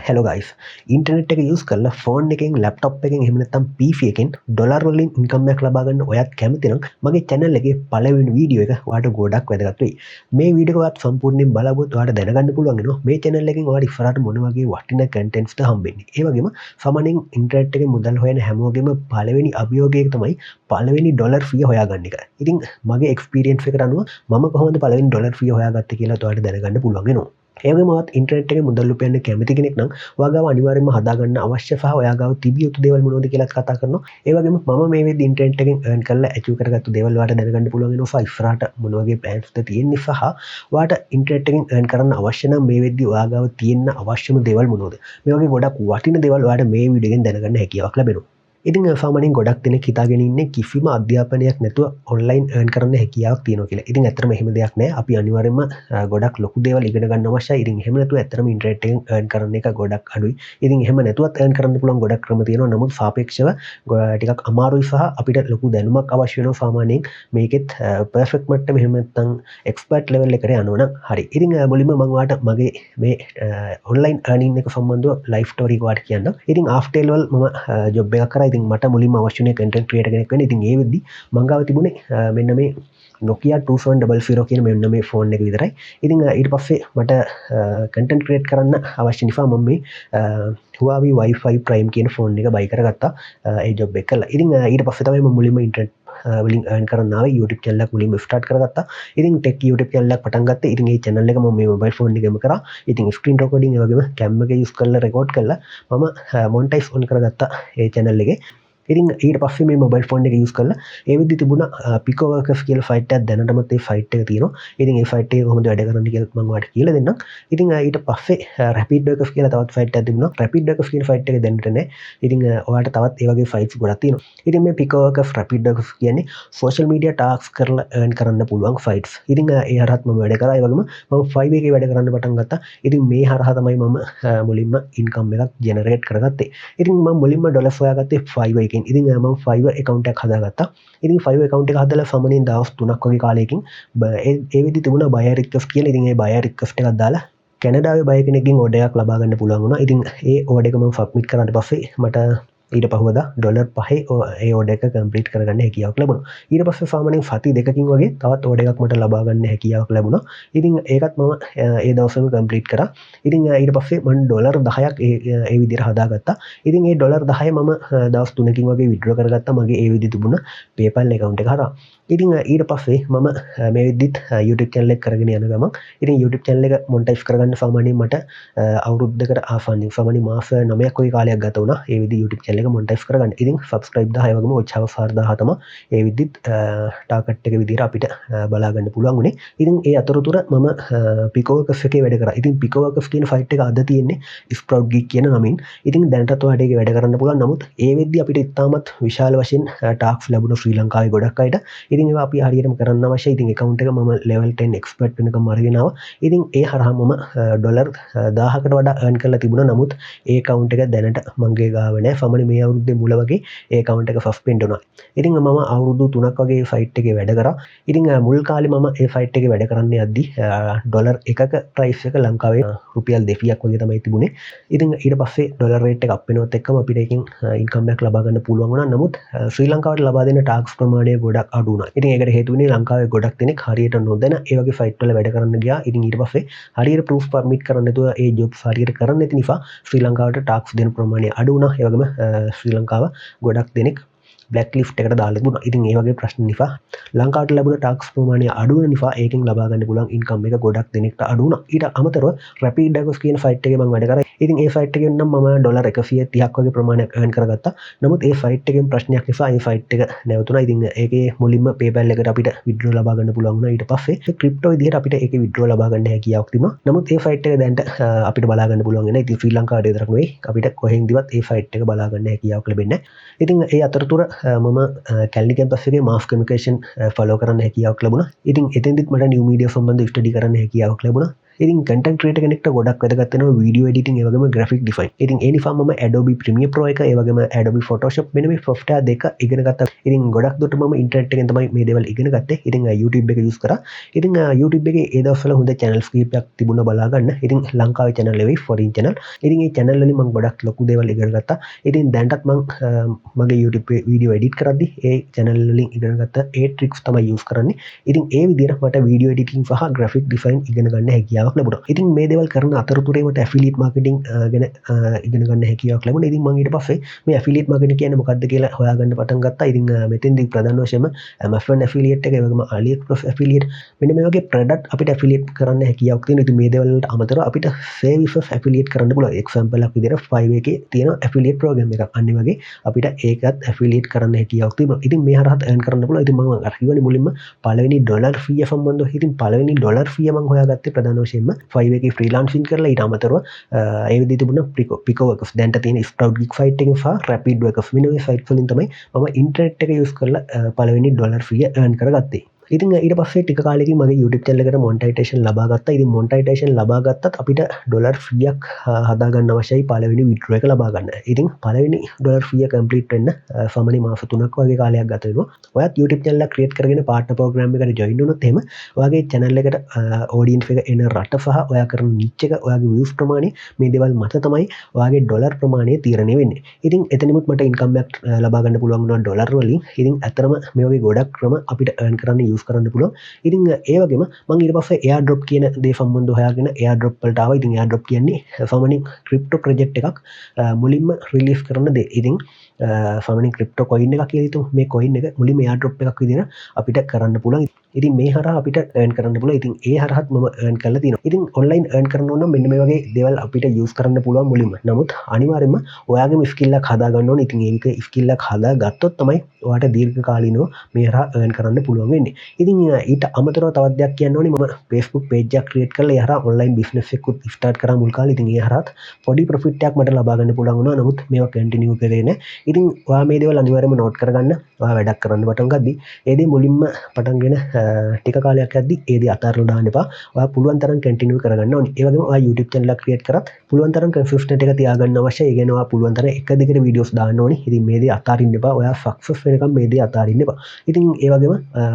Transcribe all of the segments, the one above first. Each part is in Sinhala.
හෙලෝ ගයිස් ඉන්ටනෙට් එක යස් කරලා ෆෝන් එකෙන් ලැප්ටොප් එකෙන් එහෙම නැත්නම් PC එකෙන් ඩොලර් වලින් ඉන්කම් එකක් ලබා ගන්න ඔයත් කැමති නම් මගේ channel එකේ පළවෙනි වීඩියෝ එක ඔයාලට ගොඩක් වැදගත් වෙයි. මේ වීඩියෝ එක ඔයත් සම්පූර්ණයෙන් බලවුවොත් ඔයාලට දැනගන්න පුළුවන් වෙනවා මේ channel එකෙන් ඔයාලට ඉස්සරහට මොන වගේ වටිනා contents ද හම්බෙන්නේ. ඒ වගේම සාමාන්‍යයෙන් ඉන්ටර්නෙට් එකේ මුදල් හොයන හැමෝගෙම පළවෙනි අභියෝගය තමයි පළවෙනි ඩොලර් ෆී හොයාගන්න එක. ඉතින් මගේ එක්ස්පීරියන්ස් එකට අනුව මම කොහොමද පළවෙනි ඩොලර් ෆී හොයාගත්තේ කියලා ඔයාලට දැනගන්න පුළුවන් වෙනවා. ඒවගේමත් ඉන්ටර්නෙට් එකේ මුදල් උපයන්න කැමති කෙනෙක් නම් ඔයාගාව අනිවාර්යයෙන්ම හදාගන්න අවශ්‍ය සහ ඔයාගාව තිබිය යුතු දේවල් මොනවද කියලා කතා කරනවා. ඒ වගේම මම මේ වෙද්දි ඉන්ටර්නෙට් එකෙන් earn කරලා achieve කරගත්තු දේවල් ඔයාලට දැනගන්න පුළුවන් වෙනවා. ඉස්සරහට මොන වගේ plans ද තියෙන්නේ සහ ඔයාලට ඉන්ටර්නෙට් එකෙන් earn කරන්න අවශ්‍ය නම් මේ වෙද්දි ඔයාගාව තියෙන අවශ්‍යම දේවල් මොනවද? මේ වගේ ගොඩක් වටින දේවල් ඔයාලට මේ වීඩියෝ එකෙන් දැනගන්න හැකියාවක් ලැබෙනවා. ඉතින් සාමාන්‍යයෙන් ගොඩක් දෙනෙක් හිතාගෙන ඉන්නේ කිසිම අධ්‍යාපනයක් නැතුව ඔන්ලයින් earn කරන්න හැකියාවක් තියෙනවා කියලා. ඉතින් ඇත්තටම එහෙම දෙයක් නැහැ. අපි අනිවාර්යයෙන්ම ගොඩක් ලොකු දේවල් ඉගෙන ගන්න අවශ්‍යයි. ඉතින් එහෙම නැතුව ඇත්තටම ඉන්ටර්නෙට් එකෙන් earn කරන්න එක ගොඩක් අඩුයි. ඉතින් එහෙම නැතුවත් earn කරන්න පුළුවන් ගොඩක් ක්‍රම තියෙනවා. නමුත් සාපේක්ෂව ටිකක් අමාරුයි සහ අපිට ලොකු දැනුමක් අවශ්‍ය වෙනවා සාමාන්‍යයෙන් මේකෙත් perfect මට්ටම එහෙම නැත්නම් expert level එකට යනවා නම් හරි. ඉතින් මුලින්ම මම ඔයාලට මගේ මේ online earning එක සම්බන්ධව live story එක ඔයාලට කියන්නම්. ඉතින් after level මම job එකක් කරා. ඉතින් මට මුලින්ම අවශ්‍ය වුණේ content creator කෙනෙක් වෙන්න. ඉතින් ඒ වෙද්දි මං ගාව තිබුණේ මෙන්න මේ Nokia 2700 කියන මෙන්න මේ ෆෝන් එක විතරයි. ඉතින් ඊට පස්සේ මට content create කරන්න අවශ්‍ය නිසා මම මේ Huawei Wi-Fi Prime කියන ෆෝන් එක buy කරගත්තා ඒ job එක කරලා. ඉතින් ඊට පස්සේ තමයි මම මුලින්ම internet වලින් earn කරන්න ආවේ. YouTube channel එකක් මුලින්ම start කරගත්තා. ඉතින් tech YouTube channel එකක් පටන් ගත්තා. ඉතින් මේ channel එක මම මේ mobile phone එකෙම කරා. ඉතින් screen recording ඒ වගේම cam එක use කරලා record කරලා මම monetize on කරගත්තා ඒ channel එකේ. ඉතින් ඊට පස්සේ මේ මොබයිල් ෆෝන් එක යූස් කරලා ඒ වෙද්දි තිබුණා පිකෝ වර්කර්ස් කියලා ෆයිට් එකක් දැනටමත් ඒ ෆයිට් එක තියෙනවා. ඉතින් ඒ ෆයිට් එක කොහොමද වැඩ කරන්නේ කියලා මම ඔයාලට කියලා දෙන්නම්. ඉතින් ඊට පස්සේ රැපිඩ් වර්කර්ස් කියලා තවත් ෆයිට් එකක් තිබුණා. රැපිඩ් වර්කර්ස් කියන ෆයිට් එක දැනට නැහැ. ඉතින් ඔයාලට තවත් ඒ වගේ ෆයිට්ස් ගොඩක් තියෙනවා. ඉතින් මේ පිකෝ වර්කර්ස් රැපිඩ් වර්කර්ස් කියන්නේ සෝෂල් මීඩියා ටාස්ක් කරලා earn කරන්න පුළුවන් ෆයිට්ස්. ඉතින් ඒ හරහත් මම වැඩ කරා. ඒ වගේම මම 5 එකේ වැඩ කරන්න පටන් ගත්තා. ඉතින් මේ හරහා තමයි මම මුලින්ම ඉන්කම් එකක් ජෙනරේට් කරගත්තේ. ඉතින් මම මුලින්ම ඩොලර් හොයාගත්තේ 5 එකෙන්. ඉතින් මම 5 account එකක් හදාගත්තා. ඉතින් 5 account එක හදලා සාමාන්‍යයෙන් දවස් 3ක් වගේ කාලයකින් ඒ වෙද්දි තිබුණා buyer request කියලා. ඉතින් ඒ buyer request එකක් දාලා කැනඩාවේ buyer කෙනෙක්ගෙන් order එකක් ලබා ගන්න පුළුවන් වුණා. ඉතින් ඒ order එක මම submit කරාට පස්සේ මට ඊට පහුවදා ඩොලර් 5 ඒ order එක complete කරගන්න හැකියාවක් ලැබුණා. ඊට පස්සේ සාමාන්‍යයෙන් සති දෙකකින් වගේ තවත් order එකක් මට ලබා ගන්න හැකියාවක් ලැබුණා. ඉතින් ඒකත් මම ඒ දවස්වල complete කරා. ඉතින් ඊට පස්සේ මම ඩොලර් 10ක් ඒ විදිහට හදාගත්තා. ඉතින් ඒ ඩොලර් 10 මම දවස් 3කින් වගේ withdraw කරගත්තා මගේ ඒ විදිහට තිබුණ PayPal account එක හරහා. ඉතින් ඊට පස්සේ මම මේ විදිහට YouTube channel එක කරගෙන යන ගමන් ඉතින් YouTube channel එක monetize කරගන්න සාමාන්‍යයෙන් මට අවුරුද්දකට ආසන්නයෙන් සාමාන්‍ය මාස 9ක් වගේ කාලයක් ගත වුණා. ඒ විදිහට YouTube channel එක monetize කරගන්න. ඉතින් subscribe 10 වගේම watch hours 4000 තමයි ඒ විදිහට target එක විදිහට අපිට බලා ගන්න පුළුවන් උනේ. ඉතින් ඒ අතරතුර මම Pico Workers එකේ වැඩ කරා. ඉතින් Pico Workers කියන ෆයිට් එක අද තියෙන්නේ Sprout Geek කියන නමින්. ඉතින් දැනටත් ඔයාලට ඒක වැඩ කරන්න පුළුවන්. නමුත් ඒ වෙද්දි අපිට ඉතාමත් විශාල වශයෙන් ටාක්ස් ලැබුණා ශ්‍රී ලංකාවේ ගොඩක් අයට. ඉතින් ඒවා අපි හරියටම කරන්න අවශ්‍යයි. ඉතින් account එක මම level 10 expert වෙනකම් අරගෙන ආවා. ඉතින් ඒ හරහා මම ඩොලර් 1000කට වඩා earn කරලා තිබුණා. නමුත් ඒ account එක දැනට මගේ ගාව නැහැ. සමහර මේ අවුරුද්දේ මුල වගේ ඒ account එක suspend වුණා. ඉතින් මම අවුරුදු 3ක් වගේ ෆයිට් එකේ වැඩ කරා. ඉතින් මුල් කාලේ මම ඒ ෆයිට් එකේ වැඩ කරන්න යද්දි ඩොලර් එකක price එක ලංකාවේ රුපියල් 200ක් වගේ තමයි තිබුණේ. ඉතින් ඊට පස්සේ ඩොලර් රේට් එක අප් වෙනවත් එක්කම අපිට ඒකෙන් ඉන්කම් එකක් ලබා ගන්න පුළුවන් වුණා. නමුත් ශ්‍රී ලංකාවට ලබා දෙන ටාක්ස් ප්‍රමාණය ගොඩක් අඩු වුණා. ඉතින් ඒකට හේතුව වෙන්නේ ලංකාවේ ගොඩක් දෙනෙක් හරියට නොදැන ඒ වගේ ෆයිට් වල වැඩ කරන්න ගියා. ඉතින් ඊට පස්සේ හරියට proof permit කරන්න නැතුව ඒ jobs හරියට කරන්න නැති නිසා ශ්‍රී ලංකාවට ටාක්ස් දෙන ප්‍රමාණය අඩු වුණා. ඒ වගේම ශ්‍රී ලංකාව ගොඩක් දෙනෙක් බ්ලැක් ලිස්ට් එකට දාලා තිබුණා. ඉතින් ඒ වගේ ප්‍රශ්න නිසා ලංකාවට ලැබුණ ටැක්ස් ප්‍රමාණය අඩු වෙන නිසා ඒකෙන් ලබා ගන්න පුළුවන් ඉන්කම් එක ගොඩක් දෙනෙක්ට අඩු වුණා. ඊට අමතරව රැපිඩ් ඩගස් කියන ෆයිට් එකේ මම වැඩ කරා. ඉතින් ඒ ෆයිට් එකෙන් නම් මම ඩොලර් 130ක් වගේ ප්‍රමාණයක් earn කරගත්තා. නමුත් ඒ ෆයිට් එකෙන් ප්‍රශ්නයක් නිසා ඒ ෆයිට් එක නැවතුණා. ඉතින් ඒකේ මුලින්ම PayPal එකට අපිට withdraw ලබා ගන්න පුළුවන් වුණා. ඊට පස්සේ ක්‍රිප්ටෝ විදිහට අපිට ඒකේ withdraw ලබා ගන්න හැකියාවක් තිබුණා. නමුත් ඒ ෆයිට් එක දැන්ට අපිට බලා ගන්න පුළුවන් වෙනවා. ඉතින් ශ්‍රී ලංකාවට විතරක් නෙවෙයි අපිට කොහෙන්දිවත් ඒ ෆයිට් එක බලා ගන්න හැකියාවක් ලැබෙන්නේ නැහැ. ඉතින් ඒ අතරතුර මම කැලනි කැම්පස් එකේ මාස් කමියුනිකේෂන් ෆලෝ කරන්න හැකියාවක් ලැබුණා. ඉතින් එතෙන්දිත් මට නිව් මීඩියා සම්බන්ධ ස්ටඩි කරන්න හැකියාවක් ලැබුණා. ඉතින් content creator කෙනෙක්ට ගොඩක් වැදගත් වෙනවා video editing ඒ වගේම graphic design. ඉතින් ඒ නිසා මම Adobe Premiere Pro එක ඒ වගේම Adobe Photoshop මෙන්න මේ software දෙක ඉගෙන ගත්තා. ඉතින් ගොඩක් දුරට මම ඉන්ටර්නෙට් එකෙන් තමයි මේ දේවල් ඉගෙන ගත්තේ. ඉතින් YouTube එක use කරා. ඉතින් YouTube එකේ ඒ දවස්වල හොඳ channels කීපයක් තිබුණා බලා ගන්න. ඉතින් ලංකාවේ channel නෙවෙයි foreign channel. ඉතින් මේ channel වලින් මම ගොඩක් ලොකු දේවල් ඉගෙන ගත්තා. ඉතින් දැන්ටත් මම මගේ YouTube video edit කරද්දි ඒ channel වලින් ඉගෙන ගත්ත ඒ tricks තමයි use කරන්නේ. ඉතින් ඒ විදිහට මට video editing සහ graphic design ඉගෙන ගන්න හැකියාවක් ලැබුණා. ඉතින් මේ දේවල් කරන අතරතුරේ මට affiliate marketing ගැන ඉගෙන ගන්න හැකියාවක් ලැබුණා. ඉතින් මම ඊට පස්සේ මේ affiliate marketing කියන්නේ මොකක්ද කියලා හොයාගන්න පටන් ගත්තා. ඉතින් මෙතෙන්දී ප්‍රධාන වශයෙන්ම Amazon affiliate එක ඒ වගේම AliExpress affiliate මෙන්න මේ වගේ product අපිට affiliate කරන්න හැකියාවක් තියෙනවා. ඉතින් මේ දේවල් වලට අමතරව අපිට services affiliate කරන්න පුළුවන්. example එකක් විදිහට Fiverr එකේ තියෙන affiliate program එකක්. අන්න වගේ අපිට ඒකත් affiliate කරන්න හැකියාවක් තිබුණා. ඉතින් මේ හරහත් earn කරන්න පුළුවන්. ඉතින් මම අර කිව්වනේ මුලින්ම පළවෙනි ඩොලර් fee සම්බන්ධව. ඉතින් පළවෙනි ඩොලර් fee මම හොයාගත්තේ ප්‍රධාන වශයෙන්ම Fiverr එකේ freelancing කරලා ඊට අමතරව ඒ විදිහට තිබුණා Pico Workers. දැන්ට තියෙන Sprout Gig site එකෙන් සහ Rapid Workers මෙන්න මේ site වලින් තමයි මම ඉන්ටර්නෙට් එක use කරලා පළවෙනි ඩොලර් fee earn කරගත්තේ. ඉතින් ඊට පස්සේ ටික කාලෙකින් මගේ YouTube channel එකට monetization ලබා ගත්තා. ඉතින් monetization ලබා ගත්තත් අපිට ඩොලර් ෆීයක් හදා ගන්න අවශ්‍යයි පළවෙනි withdraw එක ලබා ගන්න. ඉතින් පළවෙනි ඩොලර් ෆීය complete වෙන්න සාමාන්‍ය මාස 3ක් වගේ කාලයක් ගත වෙනවා. ඔයත් YouTube channel එක create කරගෙන partner program එකට join වුණොත් එහෙම ඔයාගේ channel එකට audience එක එන රට සහ ඔයා කරන niche එක ඔයාගේ views ප්‍රමාණය මේ දේවල් මත තමයි ඔයාගේ ඩොලර් ප්‍රමාණය තීරණය වෙන්නේ. ඉතින් එතනමුත් මට income එකක් ලබා ගන්න පුළුවන් වුණා ඩොලර් වලින්. ඉතින් අතරම මේ වගේ ගොඩක් ක්‍රම අපිට earn කරන්න කරන්න පුළුවන්. ඉතින් ඒ වගේම මම ඊට පස්සේ airdrop කියන දේ සම්බන්ධව හොයාගෙන airdrop වලට ආවා. ඉතින් airdrop කියන්නේ සාමාන්‍යයෙන් crypto project එකක් මුලින්ම release කරන දේ. ඉතින් සාමාන්‍යයෙන් crypto coin එකක් කියලා හිතමු. මේ coin එක මුලින්ම airdrop එකක් විදිහට අපිට කරන්න පුළුවන්. ඉතින් මේ හරහා අපිට earn කරන්න පුළුවන්. ඉතින් ඒ හරහත් මම earn කරලා තියෙනවා. ඉතින් online earn කරන්න ඕන නම් මෙන්න මේ වගේ දේවල් අපිට use කරන්න පුළුවන් මුලින්ම. නමුත් අනිවාර්යයෙන්ම ඔයාගේම skill එකක් හදා ගන්න ඕනේ. ඉතින් ඒක skill එකක් හදා ගත්තොත් තමයි ඔයාට දීර්ඝ කාලීනව මේ හරහා earn කරන්න පුළුවන් වෙන්නේ. ඉතින් ඊට අමතරව තවත් දෙයක් කියන්න ඕනේ මම Facebook page එකක් create කරලා ඒ හරහා online business එකකුත් start කරා මුල් කාලේ. ඉතින් ඒ හරහාත් පොඩි profit එකක් මට ලබා ගන්න පුළුවන් වුණා. නමුත් මේවා continue කරේ නැහැ. ඉතින් ඔයා මේ දේවල් අනිවාර්යයෙන්ම note කරගන්න. ඔයා වැඩක් කරන්න පටන් ගද්දි ඒ දේ මුලින්ම පටන්ගෙන ටික කාලයක් යද්දි ඒ දේ අතාරලා දාන්න එපා. ඔයා පුළුවන් තරම් continue කරගන්න ඕනේ. ඒ වගේම ඔයා YouTube channel එක create කරත් පුළුවන් තරම් consistent එක තියාගන්න අවශ්‍යයි. ඒ කියන්නේ ඔයා පුළුවන් තරම් එක දිගට videos දාන්න ඕනේ. ඉතින් මේ දේ අතාරින්න එපා. ඔයා success වෙනකම් මේ දේ අතාරින්න එපා. ඉතින් ඒ වගේම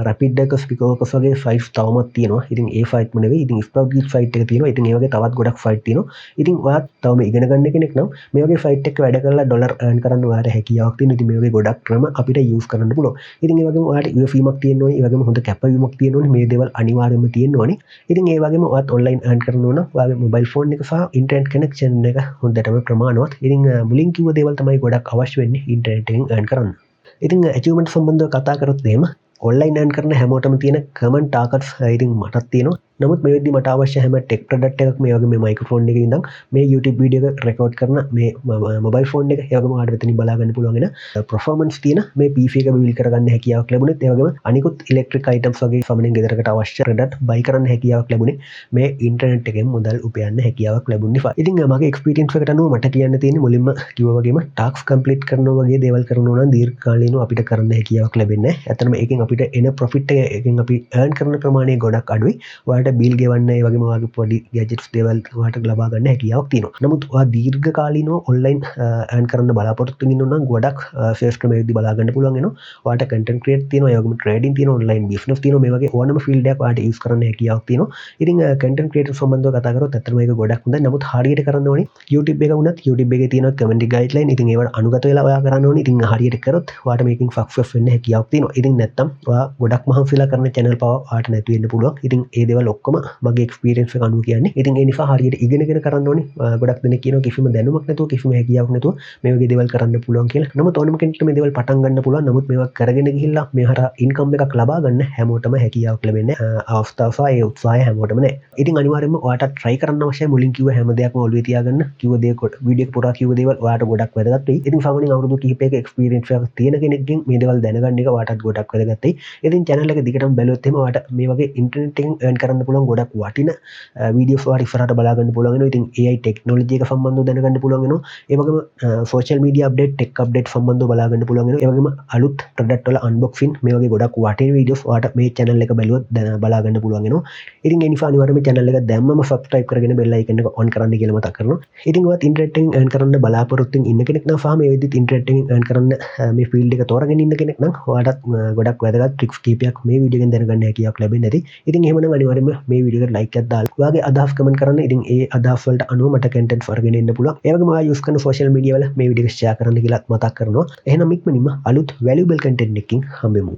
Rapid Workers Pico Workers වගේ sites තවමත් තියෙනවා. ඉතින් ඒ site ම නෙවෙයි. ඉතින් Sprout Gig site එක තියෙනවා. ඉතින් ඒ වගේ තවත් ගොඩක් site තියෙනවා. ඉතින් ඔයාත් තවම ඉගෙන ගන්න කෙනෙක් නම් මේ වගේ site එකක වැඩ කරලා ඩොලර් earn කරන්න ඔයාට හැකියාවක් තියෙනවා. ඉතින් මේ වගේ ගොඩක් ක්‍රම අපිට use කරන්න පුළුවන්. ඉතින් ඒ වගේම ඔයාට UFීමක් තියෙන්න ඕනේ. ඒ වගේම හොඳ කැපවීමක් තියෙන්න ඕනේ. මේ දේවල් අනිවාර්යයෙන්ම තියෙන්න ඕනේ. ඉතින් ඒ වගේම ඔයාත් online earn කරන්න ඕන. ඔයාගේ mobile phone එක සහ internet connection එක හොඳටම ප්‍රමාණවත්. ඉතින් මුලින් කිව්ව දේවල් තමයි ගොඩක් අවශ්‍ය වෙන්නේ internet එකෙන් earn කරන්න. ඉතින් achievement සම්බන්ධව කතා කරොත් එහෙම online earn කරන හැමෝටම තියෙන common targets ඉතින් මටත් තියෙනවා. නමුත් මේ වෙද්දි මට අවශ්‍ය හැම ටෙක් ප්‍රොඩක්ට් එකක් මේ වගේ මේ මයික්‍රොෆෝන් එකේ ඉඳන් මේ YouTube වීඩියෝ එක රෙකෝඩ් කරන මේ මොබයිල් ෆෝන් එක ඒ වගේම ඔයාලට මෙතනින් බලා ගන්න පුළුවන් වෙන performance තියෙන මේ PC එක බිල් කරගන්න හැකියාවක් ලැබුණෙත් ඒ වගේම අනිකුත් ඉලෙක්ට්‍රික් අයිටම්ස් වගේ සමනින් ගෙදරකට අවශ්‍ය ප්‍රොඩක්ට් buy කරන්න හැකියාවක් ලැබුණේ මේ ඉන්ටර්නෙට් එකෙන් මුදල් උපයන්න හැකියාවක් ලැබුණ නිසා. ඉතින් මගේ එක්ස්පීරියන්ස් එකට අනුව මට කියන්න තියෙන්නේ මුලින්ම කිව්වා වගේම ටාස්ක් කම්ප්ලීට් කරනවා වගේ දේවල් කරනවා නම් දීර්ඝ කාලීනව අපිට කරන්න හැකියාවක් ලැබෙන්නේ නැහැ. ඇත්තටම ඒකෙන් අපිට එන ප්‍රොෆිට් එකෙන් අපි earn කරන ප්‍රමාණය ගොඩක් අඩුයි. ඔයාලට බිල් ගෙවන්න ඒ වගේම ඔයාගේ පොඩි ගැජට්ස් දේවල් ඔයාලට ලබා ගන්න හැකියාවක් තියෙනවා. නමුත් ඔයා දීර්ඝ කාලීනව ඔන්ලයින් earn කරන්න බලාපොරොත්තු වෙන නම් ගොඩක් සේල්ස් ක්‍රමයේදී බලා ගන්න පුළුවන් වෙනවා. ඔයාලට content create තියෙනවා, ඒ වගේම trading තියෙනවා, online business තියෙනවා. මේ වගේ ඕනම field එකක් ඔයාලට use කරන්න හැකියාවක් තියෙනවා. ඉතින් content creator සම්බන්ධව කතා කරොත් ඇත්තටම මේක ගොඩක් හොඳයි. නමුත් හරියට කරන්න ඕනේ YouTube එක වුණත් YouTube එකේ තියෙන community guideline ඉතින් ඒවට අනුගත වෙලා ඔයා කරන්න ඕනේ. ඉතින් හරියට කරොත් ඔයාලට මේකෙන් success වෙන්න හැකියාවක් තියෙනවා. ඉතින් නැත්තම් ඔයා ගොඩක් මහන්සිලා කරන channel පව ඔයාලට නැති වෙන්න පුළුවන්. ඉතින් ඒ දේවල් ඔක්කොම මගේ experience එක අනුව කියන්නේ. ඉතින් ඒ නිසා හරියට ඉගෙනගෙන කරන්න ඕනේ. ගොඩක් දෙනෙක් කියනවා කිසිම දැනුමක් නැතුව කිසිම හැකියාවක් නැතුව මේ වගේ දේවල් කරන්න පුළුවන් කියලා. නමුත් ඕනම කෙනෙක්ට මේ දේවල් පටන් ගන්න පුළුවන්. නමුත් මේවා කරගෙන ගිහිල්ලා මේ හරහා income එකක් ලබා ගන්න හැමෝටම හැකියාවක් ලැබෙන්නේ අවස්ථාව සහ ඒ උත්සාහය හැමෝටම නැහැ. ඉතින් අනිවාර්යයෙන්ම ඔයාට try කරන්න අවශ්‍යයි. මුලින් කිව්ව හැම දෙයක්ම ඔළුවේ තියාගන්න. කිව්ව දේ වීඩියෝ එක පුරා කිව්ව දේවල් ඔයාට ගොඩක් වැදගත් වෙයි. ඉතින් සාමාන්‍යයෙන් අවුරුදු කිහිපයක experience එකක් තියෙන කෙනෙක්ගෙන් මේ දේවල් දැනගන්න එක ඔයාටත් ගොඩක් වැදගත් වෙයි. ඉතින් channel එක දිගටම බැලුවොත් එහෙම ඔයාට මේ වගේ internet එකෙන් earn කරන්න බලාගන්න පුළුවන් ගොඩක් වටින වීඩියෝස් වාට ඉස්සරහට බලාගන්න පුළුවන් වෙනවා. ඉතින් AI ටෙක්නොලොජි එක සම්බන්ධව දැනගන්න පුළුවන් වෙනවා. ඒ වගේම social media update, tech update සම්බන්ධව බලාගන්න පුළුවන් වෙනවා. ඒ වගේම අලුත් ප්‍රොඩක්ට් වල අන්බොක්සින් මේ වගේ ගොඩක් වටින වීඩියෝස් වාට මේ channel එක බැලුවොත් බලාගන්න පුළුවන් වෙනවා. ඉතින් ඒ නිසා අනිවාර්යයෙන්ම channel එක දැම්මම subscribe කරගෙන bell icon එක on කරන්න කියලා මතක් කරනවා. ඉතින් ඔයත් internet එකෙන් earn කරන්න බලාපොරොත්තු වෙන ඉන්න කෙනෙක් නම් සහ මේ විදිහට internet එකෙන් earn කරන්න මේ field එක තෝරගෙන ඉන්න කෙනෙක් නම් ඔයාලට ගොඩක් වැදගත් tricks කීපයක් මේ වීඩියෝ එකෙන් දැනගන්න හැකියාවක් ලැබෙන්නේ නැති. ඉතින් එහෙමනම් අනිවාර්යයෙන්ම මේ වීඩියෝ එකට like එකක් දාලා ඔයාගේ අදහස් comment කරන්න. ඉතින් ඒ අදහස් වලට අනුව මට content අරගෙන එන්න පුළුවන්. ඒ වගේම ඔයා use කරන social media වල මේ වීඩියෝ එක share කරන්න කියලා මතක් කරනවා. එහෙනම් ඉක්මනින්ම අලුත් valuable content එකකින් හම්බෙමු.